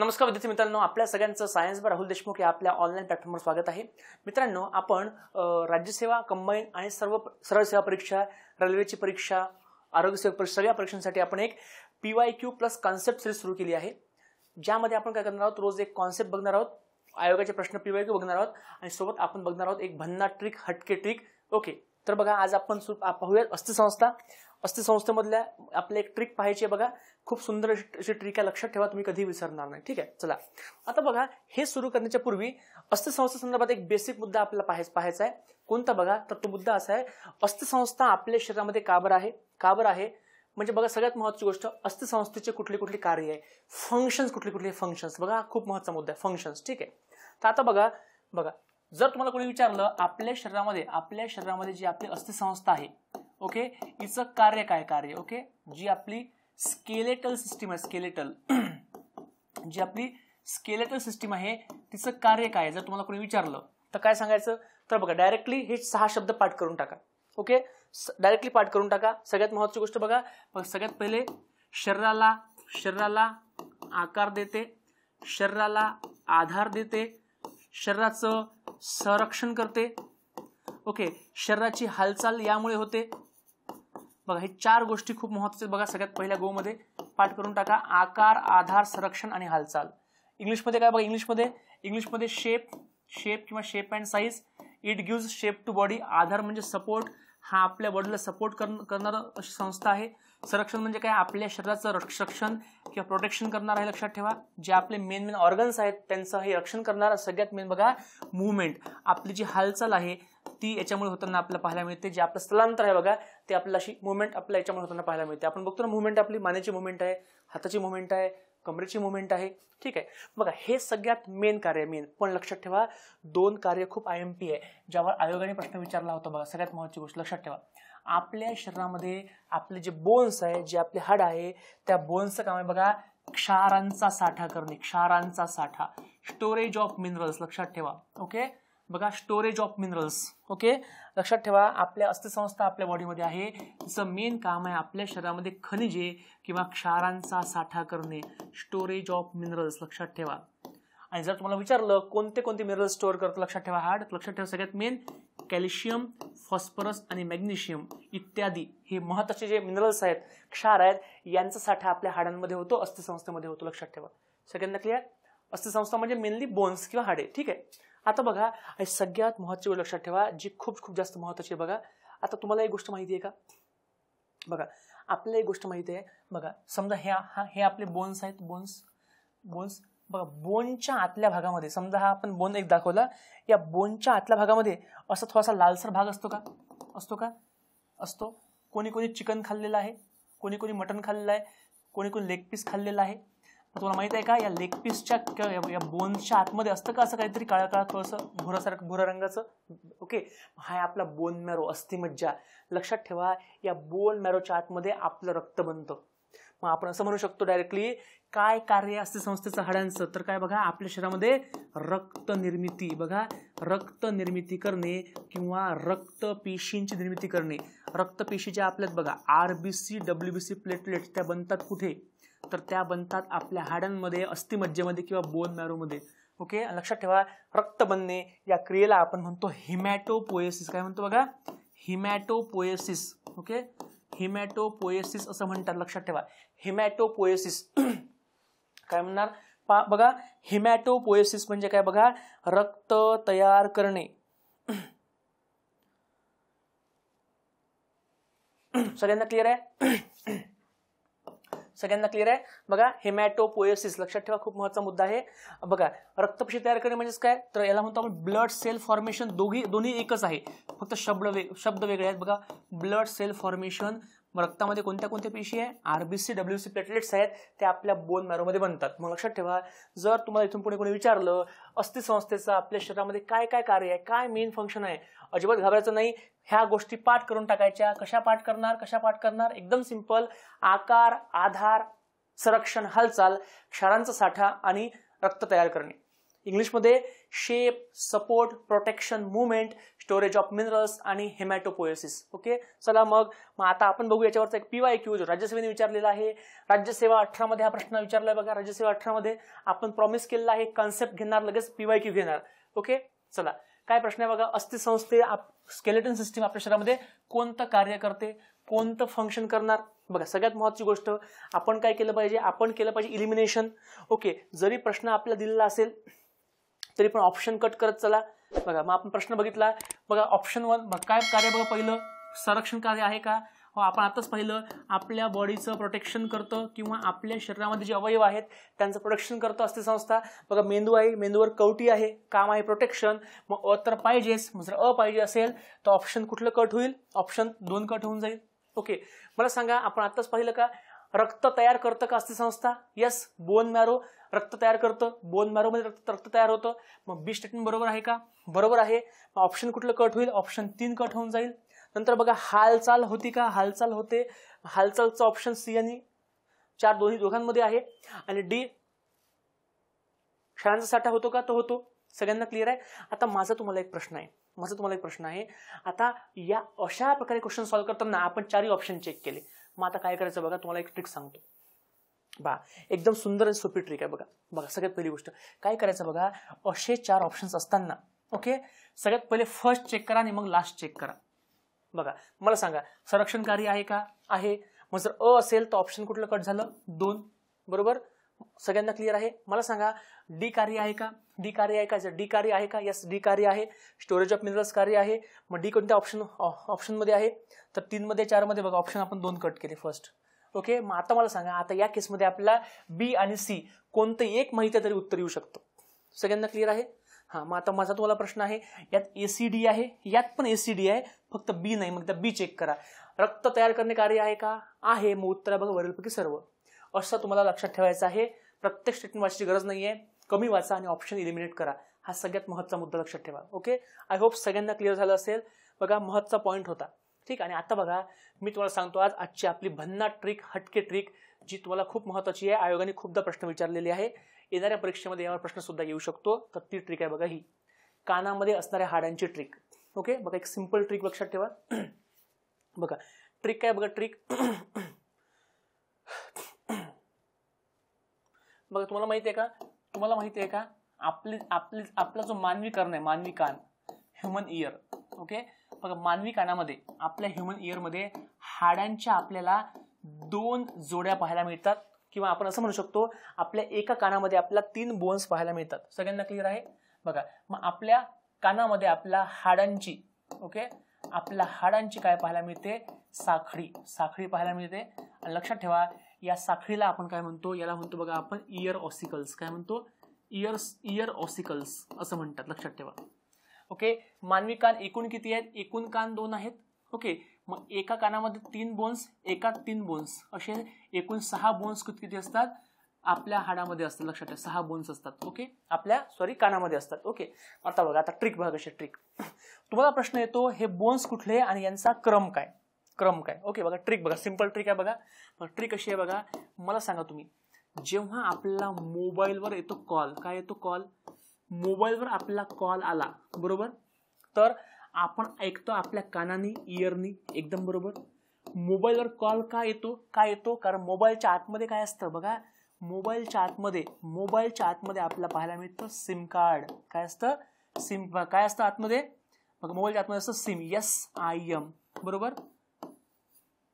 नमस्कार विद्यार्थी मित्रांनो, आपल्या सगळ्यांचं सायन्स बाय राहुल देशमुख या आपल्या ऑनलाईन प्लॅटफॉर्मवर स्वागत आहे। मित्रांनो, आपण राज्यसेवा, कंबाईन आणि सरळ सेवा परीक्षा, रेल्वेची परीक्षा, आरोग्य सेवा परीक्षा सगळ्या परीक्षांसाठी आपण एक PYQ प्लस कॉन्सेप्ट सिरीज सुरू केली आहे, ज्यामध्ये आपण काय करणार आहोत, रोज एक कॉन्सेप्ट बघणार आहोत, आयोगाचे प्रश्न PYQ बघणार आहोत आणि सोबत आपण बघणार आहोत एक भन्नाट ट्रिक, हटके ट्रिक। ओके, तर बघा, आज आपण पाहूया अस्थिसंस्था। अस्थिसंस्थेमधल्या आपले एक ट्रिक पाहायची आहे बघा, खूप सुंदर अशी ट्रिक आहे, लक्षात ठेवा, तुम्ही कधी विसरणार नाही। ठीक आहे, चला आता बघा, हे सुरू करण्याच्या पूर्वी अस्थिसंस्थे संदर्भात एक बेसिक मुद्दा आपल्याला पाहायचा आहे। कोणता बघा, तर तो मुद्दा असा आहे, अस्थिसंस्था आपल्या शरीरामध्ये का बरं आहे म्हणजे बघा, सगळ्यात महत्त्वाची गोष्ट, अस्थिसंस्थेचे कुठली कुठली कार्य आहे, फंक्शन्स कुठले फंक्शन्स, बघा खूप महत्त्वाचा मुद्दा आहे, फंक्शन्स। ठीक आहे, तर आता बघा, जर तुम्हाला कोणी विचारलं आपल्या शरीरामध्ये जी आपली अस्थिसंस्था आहे, ओके, हिचं कार्य काय, ओके, जी आपली स्केलेटल सिस्टीम आहे, जी आपली स्केलेटल सिस्टीम आहे, तिचं कार्य काय, जर तुम्हाला कोणी विचारलं तर काय सांगायचं, तर बघा, डायरेक्टली हे 6 शब्द पाठ करून टाका। ओके, डायरेक्टली पाठ करून टाका। सगळ्यात महत्त्वाची गोष्ट बघा, सगळ्यात पहिले शरीराला आकार देते, शरीराला आधार देते, शरीराचं संरक्षण करते, ओके, शरीराची हालचाल यामुळे होते। बघा, हे 4 गोष्टी खूप महत्त्वाच्या बघा, सगळ्यात पहिल्या गो मध्ये पाठ करून टाका, आकार, आधार, संरक्षण आणि हालचाल। इंग्लिशमध्ये काय बघा, इंग्लिशमध्ये शेप किंवा shape and size, it gives shape to body. आधार म्हणजे सपोर्ट, हा आपल्या बॉडीला सपोर्ट करणारा अशी संस्था आहे। संरक्षण म्हणजे काय, आपल्या शरीराचं रक्षण किंवा प्रोटेक्शन करणार आहे, लक्षात ठेवा। जे आपले मेन ऑर्गन्स आहेत त्यांचं हे रक्षण करणार। सगळ्यात मेन बघा, मुवमेंट, आपली जी हालचाल आहे ती याच्यामुळे होताना आपल्याला पाहायला मिळते। जे आपलं स्थलांतर आहे बघा, ते आपल्याला अशी मुवमेंट आपल्या याच्यामुळे होताना पाहायला मिळते। आपण बघतो ना, मुवमेंट आपली मानेची मुवमेंट आहे, हाताची मुवमेंट आहे, कमरेची मुवमेंट आहे। ठीक आहे, बघा, हे सगळ्यात मेन कार्य पण लक्षात ठेवा, 2 कार्य खूप IMP आहे, ज्यावर आयोगाने प्रश्न विचारला होता बघा। सगळ्यात महत्त्वाची गोष्ट लक्षात ठेवा, आपल्या शरीरामध्ये आपले जे बोन्स आहे, जे आपले हाड आहे, त्या बोन्सचं काम आहे बघा, क्षारांचा साठा करणे, क्षारांचा साठा, स्टोरेज ऑफ मिनरल्स, लक्षात ठेवा। ओके, बघा, स्टोरेज ऑफ मिनरल्स, ओके, लक्षात ठेवा। आपल्या अस्थिसंस्था आपल्या बॉडीमध्ये आहे, तिचं मेन काम आहे आपल्या शरीरामध्ये खनिजे किंवा क्षारांचा साठा करणे, स्टोरेज ऑफ मिनरल्स, लक्षात ठेवा। आणि जर तुम्हाला विचारलं कोणते मिनरल्स स्टोअर करतो, लक्षात ठेवा, हाड, लक्षात ठेवा, सगळ्यात मेन कॅल्शियम, फॉस्फरस आणि मॅग्नेशियम इत्यादी हे महत्त्वाचे जे मिनरल्स आहेत, क्षार आहेत, यांचा साठा आपल्या हाडांमध्ये होतो, अस्थिसंस्थेमध्ये होतो, लक्षात ठेवा। सगळ्यांना क्लिअर? अस्थिसंस्था म्हणजे मेनली बोन्स किंवा हाडे। ठीक आहे, आता बघा, हे सगळ्यात महत्त्वाची गोष्ट लक्षात ठेवा, जी खूप जास्त महत्त्वाची आहे बघा। आता तुम्हाला एक गोष्ट माहिती आहे का, बघा, आपल्याला एक गोष्ट माहिती आहे बघा, समजा हे आपले बोन्स आहेत, बोन्स बघा, बोनच्या आतल्या भागामध्ये, समजा हा आपण बोन एक दाखवला, या बोनच्या आतल्या भागामध्ये असा थोडासा लालसर भाग असतो का? असतो। कोणी चिकन खाल्लेलं आहे, कोणी मटन खाल्लेलं आहे, कोणी लेग पीस खाल्लेलं आहे। तुम्हाला माहित आहे का, या लेग पीसच्या या बोनच्या आतमध्ये असतं का असं काहीतरी काळा थोडंसं भुरा रंगाचं? ओके, हा आपला बोन मॅरो, अस्थिमज्जा, लक्षात ठेवा। या बोन मॅरोच्या आतमध्ये आपलं रक्त बनतं। मग आपण असं म्हणू शकतो डायरेक्टली, काय कार्य असते संस्थेचं हाडांचं, तर काय बघा, आपल्या शरीरामध्ये रक्त निर्मिती करणे किंवा रक्तपेशींची निर्मिती करणे। रक्तपेशी ज्या आपल्यात बघा, RBC, WBC प्लेटलेट, त्या बनतात कुठे, तर त्या बनतात आपल्या हाडांमध्ये, अस्थिमज्जेमध्ये किंवा बोन मॅरोमध्ये। ओके, लक्षात ठेवा, रक्त बनणे या क्रियेला आपण म्हणतो हिमॅटोपोएसिस। काय म्हणतो बघा, हिमॅटोपोएसिस। ओके, हिमॅटोपोएसिस असं म्हणतात, लक्षात ठेवा, हिमॅटोपोएसिस। काय म्हणणार बघा, हिमॅटोपोएसिस म्हणजे काय बघा, रक्त तयार करणे। सगळ्यांना क्लिअर आहे? सगळ्यांना क्लिअर आहे? बघा, हेमॅटोपोएसिस, लक्षात ठेवा, खूप महत्त्वाचा मुद्दा आहे बघा। रक्तपेशी तयार करणे म्हणजे काय, तर याला म्हणतो आपण ब्लड सेल फॉर्मेशन। दोन्ही एकच आहे, फक्त शब्द वेगळे आहेत बघा। ब्लड सेल फॉर्मेशन, रक्तामध्ये कोणत्या पेशी आहे, RBC, WBC प्लेटलेट्स आहेत, ते आपल्या बोन मॅरोमध्ये बनतात। मग लक्षात ठेवा, जर तुम्हाला इथून पुढे कोणी विचारलं अस्थिसंस्थेचं आपल्या शरीरामध्ये काय कार्य आहे, काय मेन फंक्शन आहे, अजिबात घाबरायचं नाही, ह्या गोष्टी पाठ करून टाकायच्या। कशा पाठ करणार, एकदम सिंपल, आकार, आधार, संरक्षण, हालचाल, क्षारांचा साठा आणि रक्त तयार करणे। इंग्लिशमध्ये shape, support, protection, movement, storage of minerals आणि हेमॅटोपोएसिस. ओके, चला मग आता आपण बघू याच्यावरचा एक PYQ जो राज्यसेवेने विचारलेला आहे. राज्यसेवा 18 मध्ये हा प्रश्न विचारलाय बघा. राज्यसेवा 18 मध्ये आपण प्रॉमिस केलेला आहे कॉन्सेप्ट घेणार, लगेच PYQ घेणार. ओके, चला काय प्रश्न आहे बघा. अस्थिसंस्थे स्केलेटन सिस्टीम आपल्या शरीरामध्ये कोणतं कार्य करते, कोणतं फंक्शन करणार. बघा सगळ्यात महत्त्वाची गोष्ट आपण काय केलं पाहिजे, आपण केलं पाहिजे इलिमिनेशन. ओके, जरी प्रश्न आपल्याला दिलेला असेल तरी पण ऑप्शन कट करत चला. बघा मग आपण प्रश्न बघितला बघा. ऑप्शन 1 काय कार्य बघा. पहिलं संरक्षण कार्य आहे का. हो, आपण आताच पाहिलं आपल्या बॉडीचं प्रोटेक्शन करतं किंवा आपल्या शरीरामध्ये जे अवयव आहेत त्यांचं प्रोटेक्शन करतं अस्थिसंस्था. बघा मेंदू आहे, मेंदूवर कवटी आहे, काम आहे प्रोटेक्शन. मग अ तर पाहिजेच, जर अ पाहिजे असेल तर ऑप्शन कुठलं कट होईल, ऑप्शन 2 कट होऊन जाईल. ओके, मला सांगा आपण आताच पाहिलं का रक्त तयार करतं का अस्थिसंस्था. यस, बोन मॅरो रक्त तयार करतं, बोन मॅरो मध्ये रक्त तयार होतं. मग बी स्टेटमेंट बरोबर आहे का, बरोबर आहे. ऑप्शन कुठलं कट होईल, ऑप्शन 3 कट होऊन जाईल. नंतर बघा हालचाल होती का, हालचाल होते, हालचालचं ऑप्शन सी आणि 4 दोघांमध्ये आहे. आणि डी क्षारांचा साठा होतो का, तो होतो. सगळ्यांना क्लिअर आहे. आता माझा तुम्हाला एक प्रश्न आहे, आता या अशा प्रकारे क्वेश्चन सॉल्व्ह करताना आपण 4 ऑप्शन चेक केले. मग आता काय करायचं बघा, तुम्हाला एक ट्रिक सांगतो बा, एकदम सुंदर आणि सोपी ट्रिक आहे. बघा सगळ्यात पहिली गोष्ट काय करायचं बघा. असे 4 ऑप्शन्स असताना ओके, सगळ्यात पहिले फर्स्ट चेक करा आणि मग लास्ट चेक करा. बघा मला सांगा संरक्षणकारी आहे का, आहे. मग जर अ असेल तर ऑप्शन कुठलं कट झालं, 2. बरोबर, सगळ्यांना क्लिअर आहे. मला सांगा डी कार्य आहे का, डी कार्य आहे का. जर डी कार्य आहे का, यस डी कार्य आहे. स्टोरेज ऑफ मिनरल्स कार्य आहे. मग डी कोणत्या ऑप्शन मध्ये आहे तर 3 मध्ये 4 मध्ये. बघा ऑप्शन आपण 2 कट केले फर्स्ट. ओके, मग आता मला सांगा आता या केसमध्ये आपल्याला बी आणि सी कोणतं एक माहिती तरी उत्तर येऊ शकतं. सगळ्यांना क्लिअर आहे. हा, मग आता माझा तुम्हाला प्रश्न आहे, यात ACD आहे, यात पण ACD आहे, फक्त बी नाही. मग त्या बी चेक करा. रक्त तयार करणे कार्य आहे का, आहे. मग उत्तर बघा वरीलपैकी सर्व. असं तुम्हाला लक्षात ठेवायचं आहे. प्रत्येक स्टेटमेंट वाचायची गरज नाहीये, कमी वाचा आणि ऑप्शन इलिमिनेट करा. हा सगळ्यात महत्त्वाचा मुद्दा लक्षात ठेवा. ओके, आय होप सगळ्यांना क्लिअर झालं असेल. बघा महत्त्वाचा पॉईंट होता. ठीक. आणि आता बघा मी तुम्हाला सांगतो आजची आपली भन्नाट ट्रिक, हटके ट्रिक, जी तुम्हाला खूप महत्त्वाची आहे. आयोगाने खूपदा प्रश्न विचारलेले आहे, येणाऱ्या परीक्षेमध्ये यावर प्रश्न सुद्धा येऊ शकतो. तर ती ट्रिक आहे बघा ही कानामध्ये असणाऱ्या हाडांची ट्रिक. ओके, बघा एक सिंपल ट्रिक लक्षात ठेवा. बघा ट्रिक काय बघा, ट्रिक बघा तुम्हाला माहिती आहे का, आपला जो मानवी कर्ण आहे, मानवी कान, ह्युमन इयर. ओके, बघा मानवी कानामध्ये, आपल्या ह्युमन इयर मध्ये हाडांच्या आपल्याला 2 जोड्या पाहायला मिळतात. किंवा आपण असं म्हणू शकतो आपल्या एका कानामध्ये आपल्याला 3 बोन्स पाहायला मिळतात. सगळ्यांना क्लिअर आहे. बघा मग आपल्या कानामध्ये आपल्या हाडांची, ओके, आपल्या हाडांची काय पाहायला मिळते, साखळी पाहायला मिळते. आणि लक्षात ठेवा या साखळीला आपण काय म्हणतो, याला म्हणतो बघा आपण इयर ऑसिकल्स. काय म्हणतो, इयर ऑसिकल्स असं म्हणतात. लक्षात ठेवा. ओके, मानवी कान एकूण किती आहेत, एकूण कान 2 आहेत. ओके, मग एका कानामध्ये 3 बोन्स, एकात 3 बोन्स, असे एकूण 6 बोन्स किती असतात आपल्या हाडामध्ये असतात. लक्षात ठेवा 6 बोन्स असतात. ओके, कानामध्ये असतात. ओके, आता बघा आता ट्रिक बघा कशी ट्रिक. तुम्हाला प्रश्न येतो हे बोन्स कुठले आणि यांचा क्रम काय. ओके, बघा ट्रिक बघा, सिंपल ट्रिक आहे बघा. ट्रिक कशी आहे बघा, मला सांगा तुम्ही जेव्हा आपल्याला मोबाईलवर येतो कॉल, काय येतो कॉल, मोबाईलवर आपला कॉल आला बरोबर, तर आपण ऐकतो आपल्या कानानी, इयरनी. एकदम बरोबर. मोबाईलवर कॉल का येतो, कारण मोबाईलच्या आतमध्ये काय असतं बघा, मोबाईलच्या आतमध्ये आपल्याला पाहायला मिळतं सिम कार्ड. काय असतं, सिम, काय असतं आतमध्ये बघा, मोबाईलच्या आतमध्ये असतं सिम, SIM बरोबर.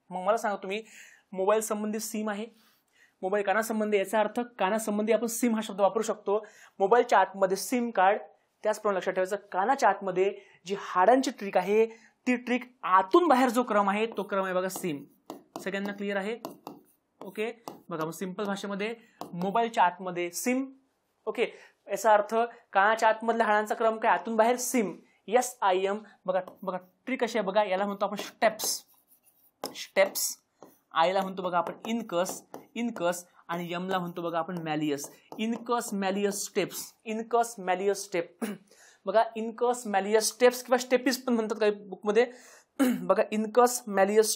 मग मला सांगा तुम्ही मोबाईल संबंधी सिम आहे, मोबाईल कानासंबंधी, याचा अर्थ कानासंबंधी आपण सिम हा शब्द वापरू शकतो. मोबाईलच्या आतमध्ये सिम कार्ड. त्याचप्रमाणे लक्षात ठेवायचं कानाच्या आतमध्ये जी हाडांची ट्रिक आहे ती ट्रिक, आतून बाहेर जो क्रम आहे तो क्रम आहे बघा सिम. सगळ्यांना क्लिअर आहे. ओके, बघा मग सिंपल भाषेमध्ये मोबाईलच्या आतमध्ये सिम. ओके, याचा अर्थ कानाच्या आतमधल्या हाडांचा क्रम काय, आतून बाहेर सिम, SIM. बघा ट्रिक कशी आहे बघा, याला म्हणतो आपण स्टेप्स. आयला म्हणतो बघा आपण इनकस आणि यमला म्हणतो बघा आपण मॅलियस. Incus malleus step. बघा इनकस मॅलियस स्टेप्स किंवा स्टेपिस पण म्हणतात काही बुकमध्ये. बघा इनकस मॅलियस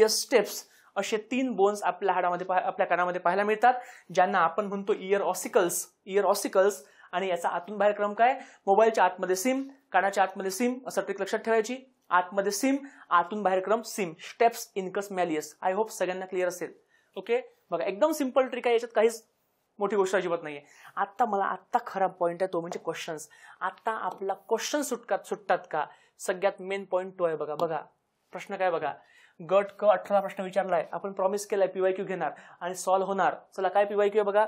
स्टेप्स असे 3 बोन्स आपल्या हाडामध्ये आपल्या कानामध्ये पाहायला मिळतात, ज्यांना आपण म्हणतो इयर ऑसिकल्स. आणि याचा आतून बाहेर क्रम काय? मोबाईलच्या आतमध्ये सिम, कानाच्या आतमध्ये सिम, असं ट्रिक लक्षात ठेवायची. आतमध्ये सिम, आतून बाहेर क्रम SIM. Stapes incus malleus. I hope सगळ्यांना क्लिअर असेल. ओके, बघा एकदम सिंपल ट्रिक आहे, याच्यात काहीच मोठी गोष्ट अजिबात नाहीये. आता खरा पॉइंट आहे तो म्हणजे क्वेश्चन्स. आता आपला क्वेश्चन सुटतात का? सगळ्यात मेन पॉइंट तो आहे. बघा प्रश्न काय बघा. गट क 18 प्रश्न विचारलाय. आपण प्रॉमिस केलाय पीवायक्यू घेणार आणि सॉल्व्ह होणार. चला काय पीवायक्यू आहे बघा,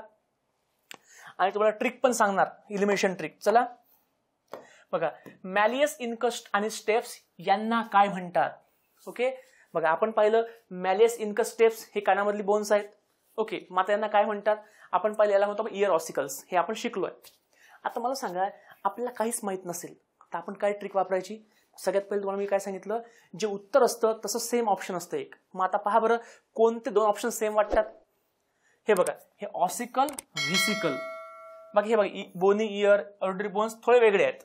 आणि तुम्हाला ट्रिक पण सांगणार, इलिमिनेशन ट्रिक. चला बघा, मॅलियस इनकस आणि स्टेप्स यांना काय म्हणतात? ओके, बघा आपण पाहिलं मॅलियस इनकस स्टेप्स हे कानामधली बोन्स आहेत. ओके, मग आता यांना काय म्हणतात? आपण पाहिलं याला म्हणतो इयर ऑसिकल्स. हे आपण शिकलोय. आता मला सांगा, आपल्याला काहीच माहित नसेल तर आपण काय ट्रिक वापरायची? सगळ्यात पहिले तुम्हाला मी काय सांगितलं, जे उत्तर असतं तसं सेम ऑप्शन असतं एक. मग आता पहा बरं, कोणते 2 ऑप्शन सेम वाटतात? हे बघा, हे ऑसिकल, व्हिसिकल. बाकी हे बघा, बोनी इयर, ऑडिटरी बोन्स थोडे वेगळे आहेत.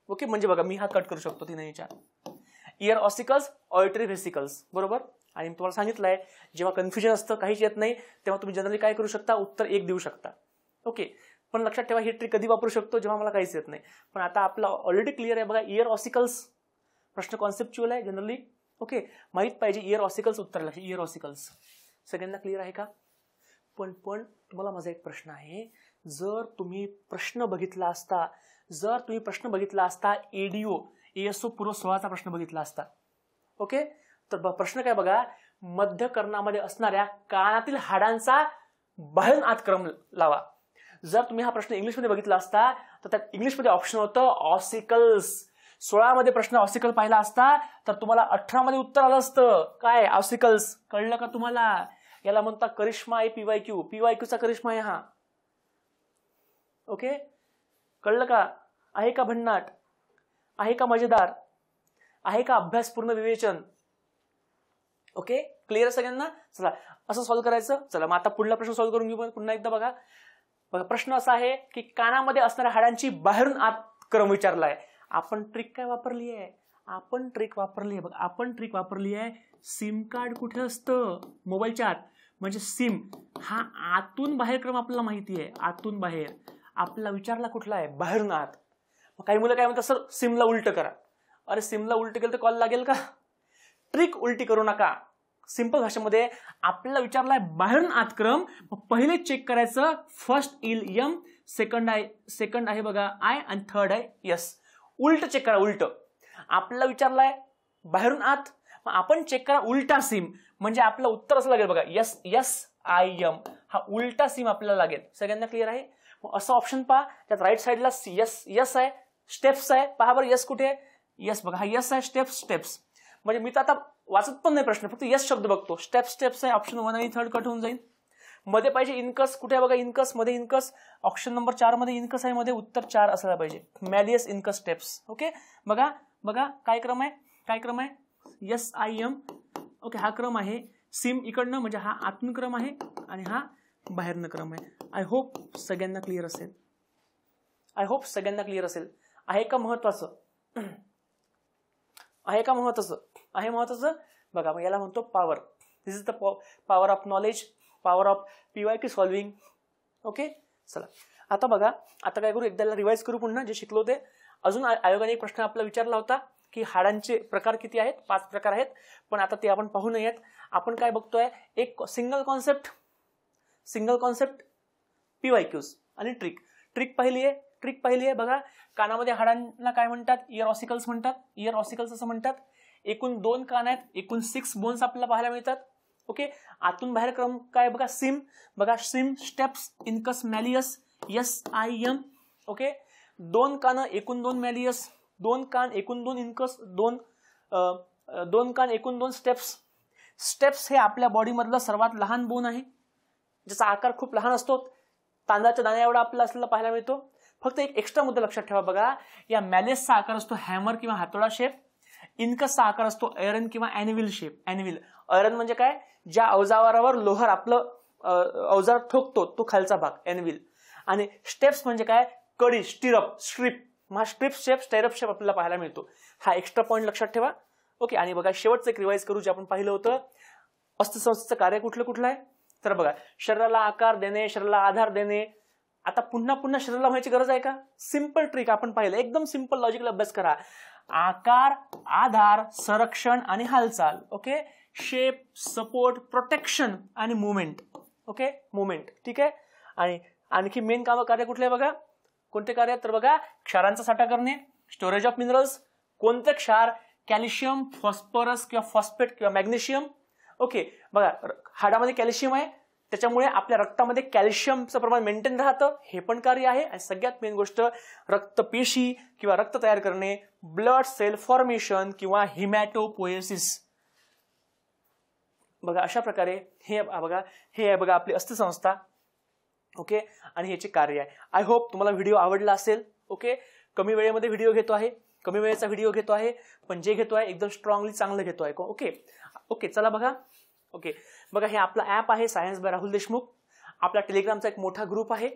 ओके, म्हणजे बघा मी हा कट करू शकतो 3 इयर ऑसिकल्स, ऑडिटरी व्हेसिकल्स. बरोबर. आणि तुम्हाला सांगितलंय, जेव्हा कन्फ्युजन असतं, काहीच येत नाही, तेव्हा तुम्ही जनरली काय करू शकता? उत्तर 1 देऊ शकता. ओके, पण लक्षात ठेवा, ही ट्रिक कधी वापरू शकतो? जेव्हा मला काहीच येत नाही. पण आता आपला ऑलरेडी क्लिअर आहे. बघा, इयर ऑसिकल्स प्रश्न कॉन्सेप्च्युअल आहे जनरली. ओके, माहित पाहिजे इयर ऑसिकल्स उत्तर लागते. इयर ऑसिकल्स सगळ्यांना क्लिअर आहे का? पण तुम्हाला माझा एक प्रश्न आहे. जर तुम्ही प्रश्न बघितला असता एडीओ एएसओ पूर्व 16चा प्रश्न बघितला असता. ओके, तर प्रश्न काय बघा, मध्य कर्णामध्ये असणाऱ्या कानातील हाडांचा बाहेरून आत क्रम लावा. जर तुम्ही हा प्रश्न इंग्लिशमध्ये बघितला असता तर त्यात इंग्लिशमध्ये ऑप्शन होतं ऑसिकल्स. 16 मध्ये प्रश्न ऑसिकल पाहिला असता तर तुम्हाला 18 मध्ये उत्तर आलं असतं काय? ऑसिकल्स. कळलं का तुम्हाला? याला म्हणतात करिश्मा आहे पीवायक्यू. पीवायक्यूचा करिश्मा आहे हा. ओके, कळलं का? आहे का भन्नाट? आहे का मजेदार? आहे का अभ्यासपूर्ण विवेचन? ओके, क्लिअर सगळ्यांना? चला असं सॉल्व्ह करायचं. चला मग आता पुढला प्रश्न सॉल्व्ह करून घेऊ. पुन्हा एकदा बघा, प्रश्न असा आहे की कानामध्ये असणाऱ्या हाडांची बाहेरून आत क्रम विचारलाय. आपण ट्रिक काय वापरली आहे? बघा, आपण ट्रिक वापरली आहे. सिम कार्ड कुठे असतं? मोबाईलच्या आत. म्हणजे सिम हा आतून बाहेर क्रम आपल्याला माहिती आहे. आतून बाहेर आपला विचारला कुठला आहे? बाहेरून आत. काही मुलं काय म्हणतात, सर सिमला उलट करा. अरे सिमला उलट केलं तर कॉल लागेल का? ट्रिक उलटी करू नका. सिंपल भाषेमध्ये आपल्याला विचारलाय बाहेरून आत क्रम. पहिले चेक करायचं, फर्स्ट येईल एम, सेकंड आहे बघा आय, आणि थर्ड आहे यस. उलट चेक करा. उलट आपल्याला विचारलाय बाहेरून आत, आपण चेक करा उलटा सिम. म्हणजे आपलं उत्तर असं लागेल बघा, यस यस आय एम. हा उलटा सिम आपल्याला लागेल. सगळ्यांना क्लिअर आहे? असं ऑप्शन पहा, त्यात राईट साईडला यस आहे, स्टेप्स आहे. पहा बरं यस कुठे आहे? यस बघा, हा यस आहे, स्टेप्स. म्हणजे मी तर आता वाचत पण नाही प्रश्न, फक्त यस शब्द बघतो. स्टेप्स आहे. ऑप्शन 1 आणि 3 कट होऊन जाईल. मध्ये पाहिजे इनकस. कुठे आहे बघा इनकस? मध्ये इनकस. ऑप्शन नंबर 4 मध्ये इनकस आहे. मध्ये उत्तर 4 असायला पाहिजे. मॅलियस इनकस स्टेप्स. ओके, बघा काय क्रम आहे? Yes I am. ओके, हा क्रम आहे. सिम इकडनं, म्हणजे हा आतून क्रम आहे आणि हा बाहेरनं क्रम आहे. आय होप सगळ्यांना क्लिअर असेल. आहे का महत्वाचं? आहे महत्वाचं. बघा, याला म्हणतो power. This is the power of knowledge, power of PYQ solving. Okay, चला आता बघा, आता काय करू, एकदा रिवाइज करू पुन्हा जे शिकलो ते. अजून आयोगाने एक प्रश्न आपला विचारला होता की हाडांचे प्रकार किती आहेत? 5 प्रकार आहेत. पण आता ते आपण पाहू नयेत. आपण काय बघतोय, एक सिंगल कॉन्सेप्ट पीवायक्यूज आणि ट्रिक पाहिली आहे. बघा, कानामध्ये हाडांना काय म्हणतात? इयर ऑसिकल्स असं म्हणतात. एकूण 2 कान आहेत. एकूण 6 बोन्स आपल्याला पाहायला मिळतात. ओके, आतून बाहेर क्रम काय बघा? सिम. बघा, SIM, stapes, incus, malleus, yes I am. Okay, 2 कान एकूण 2 मॅलियस, 2 कान एकूण 2 इनकस, 2 कान एकूण 2 स्टेप्स हे आपल्या बॉडी मधलं सर्वात लहान बोन आहे, ज्याचा आकार खूप लहान असतो. तांदळाच्या दाण्या एवढा आपल्याला असलेला पाहायला मिळतो. फक्त एक एक्स्ट्रा मुद्दा लक्षात ठेवा. बघा, या मॅलियसचा आकार असतो हॅमर किंवा हातोडा शेप. इनकसचा आकार असतो ऐरन किंवा एनविल शेप. ऐरन म्हणजे काय? ज्या अवजारावर लोहार आपलं अवजार ठोकतो तो खालचा भाग, एनविल. आणि स्टेप्स म्हणजे काय? कडी, स्ट्रिप. स्ट्रिप शेप आपल्याला पाहायला मिळतो. हा एक्स्ट्रा पॉइंट लक्षात ठेवा. ओके, आणि बघा शेवटचं एक रिवाइज करू जे आपण पाहिलं होतं. अस्थिसंस्थेचं कार्य कुठलं कुठलं आहे तर बघा, शरीराला आकार देणे, शरीराला आधार देणे. आता पुन्हा पुन्हा शरीराला व्हायची गरज आहे का? सिंपल ट्रिक आपण पाहिलं, एकदम सिंपल लॉजिकल अभ्यास करा. आकार, आधार, संरक्षण आणि हालचाल. ओके, शेप, सपोर्ट, प्रोटेक्शन आणि मुवमेंट. Okay, movement. ठीक आहे. आणि आणखी मेन कार्य कुठले बघा, कोणते कार्य तर बघा, क्षारांचा साठा करणे, स्टोरेज ऑफ मिनरल्स. कोणते क्षार? कॅल्शियम, फॉस्फरस किंवा फॉस्फेट किंवा मॅग्नेशियम. ओके, बघा हाडामध्ये कॅल्शियम आहे, त्याच्यामुळे आपल्या रक्तामध्ये कॅल्शियमचं प्रमाण मेंटेन राहतं, हे पण कार्य आहे. आणि सगळ्यात मेन गोष्ट, रक्तपेशी किंवा रक्त तयार करणे, ब्लड सेल फॉर्मेशन किंवा हिमॅटोपोएसिस. बघा अशा प्रकारे हे आहे बघा आपली अस्थिसंस्था. ओके, आणि ह्याचे कार्य आहे. आय होप तुम्हाला व्हिडिओ आवडला असेल. ओके, कमी वेळेमध्ये व्हिडिओ घेतो आहे, कमी वेळेचा व्हिडिओ घेतो आहे, पण जे घेतो आहे एकदम स्ट्रॉंगली चांगलं घेतो आहे. ओके ओके, चला बघा. ओके, बघा हे आपला ऍप आहे सायन्स बाय राहुल देशमुख. आपला टेलिग्रामचा एक मोठा ग्रुप आहे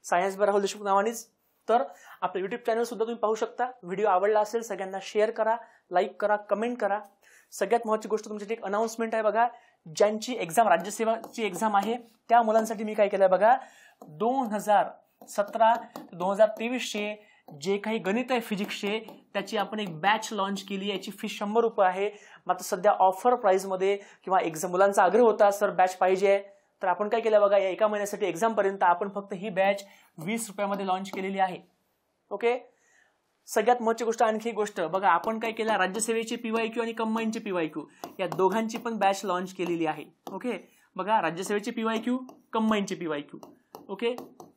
सायन्स बाय राहुल देशमुख नावानेच. तर आपलं युट्यूब चॅनल सुद्धा तुम्ही पाहू शकता. व्हिडिओ आवडला असेल सगळ्यांना शेअर करा, लाईक करा, कमेंट करा. सगळ्यात महत्त्वाची गोष्ट तुमच्यासाठी एक अनाउन्समेंट आहे बघा. ज्यांची एक्झाम राज्यसेवाची एक्झाम आहे त्या मुलांसाठी मी काय केलंय बघा, 2017 ते 2023चे जे काही गणित आहे फिजिक्सचे, त्याची आपण एक बॅच लॉन्च केली. याची फी 100 रुपये आहे. मात्र सध्या ऑफर प्राइस मध्ये किंवा एक्झाम मुलांचा आग्रह होता सर बॅच पाहिजे, तर आपण काय केलं बघा, या एका महिन्यासाठी एक्झाम पर्यंत आपण फक्त ही बॅच 20 रुपयामध्ये लॉन्च केलेली आहे. ओके, सगळ्यात महत्त्वाची गोष्ट आणखी गोष्ट बघा, आपण काय केलं, राज्यसेवेचे PYQ आणि कंबाईनचे PYQ या दोघांची पण बॅच लॉन्च केलेली आहे. ओके, बघा राज्यसेवेचे PYQ, कंबाईनचे PYQ. ओके,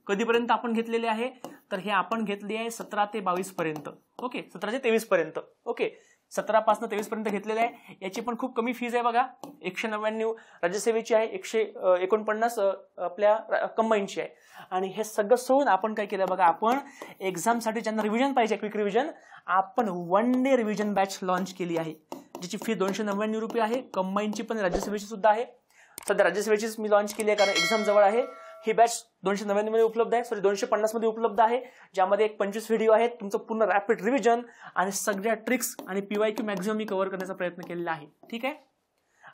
कधीपर्यंत आपण घेतलेले आहे तर हे आपण घेतले आहे 17 ते 22 पर्यंत. ओके, 17 ते 23 पर्यंत. ओके, 17 पासून 23 पर्यंत घेतलेले आहे. याची पण खूप कमी फीज आहे बघा, 199 राज्यसेवेची आहे, 149 आपल्या कंबाईनची आहे. आणि हे सगळं सोडून आपण काय केलं बघा, आपण एक्झामसाठी ज्यांना रिव्हिजन पाहिजे, क्विक रिव्हिजन, आपण 1 डे रिव्हिजन बॅच लॉन्च केली आहे, ज्याची फी 299 रुपये आहे. कंबाईनची पण राज्यसेवेची सुद्धा आहे. सध्या राज्यसेवेचीच मी लॉन्च केली आहे कारण एक्झाम जवळ आहे. ही बॅच 299 मध्ये उपलब्ध आहे, सॉरी 250 मध्ये उपलब्ध आहे, ज्यामध्ये एक 25 व्हिडिओ आहेत. तुमचं पूर्ण रॅपिड रिव्हिजन आणि सगळ्या ट्रिक्स आणि PYQ मॅक्झिमम मी कव्हर करण्याचा प्रयत्न केलेला आहे. ठीक आहे.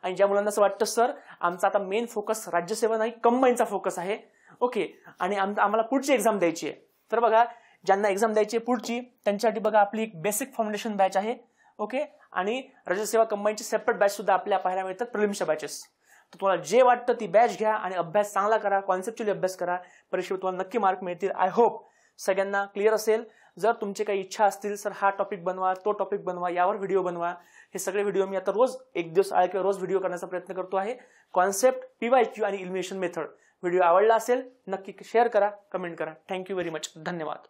आणि ज्या मुलांना असं वाटतं सर आमचा आता मेन फोकस राज्यसेवा नाही कंबाईनचा फोकस आहे, ओके, आणि आम्हाला पुढची एक्झाम द्यायची आहे, तर बघा ज्यांना एक्झाम द्यायची आहे पुढची त्यांच्यासाठी बघा आपली एक बेसिक फाउंडेशन बॅच आहे. ओके, आणि राज्यसेवा कंबाईनची सेपरेट बॅच सुद्धा आपल्या पाहायला मिळतात, प्रिलिम्सच्या बॅचेस. तर तुम्हाला जे वाटतं ती बॅच घ्या आणि अभ्यास चांगला करा, कॉन्सेप्च्युअली अभ्यास करा, परीक्षेत तुम्हाला नक्की मार्क मिळतील. आय होप सगळ्यांना क्लिअर असेल. जर तुमचे काही इच्छा असतील सर हा टॉपिक बनवा, तो टॉपिक बनवा, यावर व्हिडिओ बनवा, हे सगळे व्हिडिओ मी आता रोज एक दिवस आळ किंवा रोज व्हिडिओ करण्याचा प्रयत्न करतो आहे. कॉन्सेप्ट, PYQ आणि इलिमिनेशन मेथड. व्हिडिओ आवडला असेल नक्की शेअर करा, कमेंट करा. Thank you very much. धन्यवाद.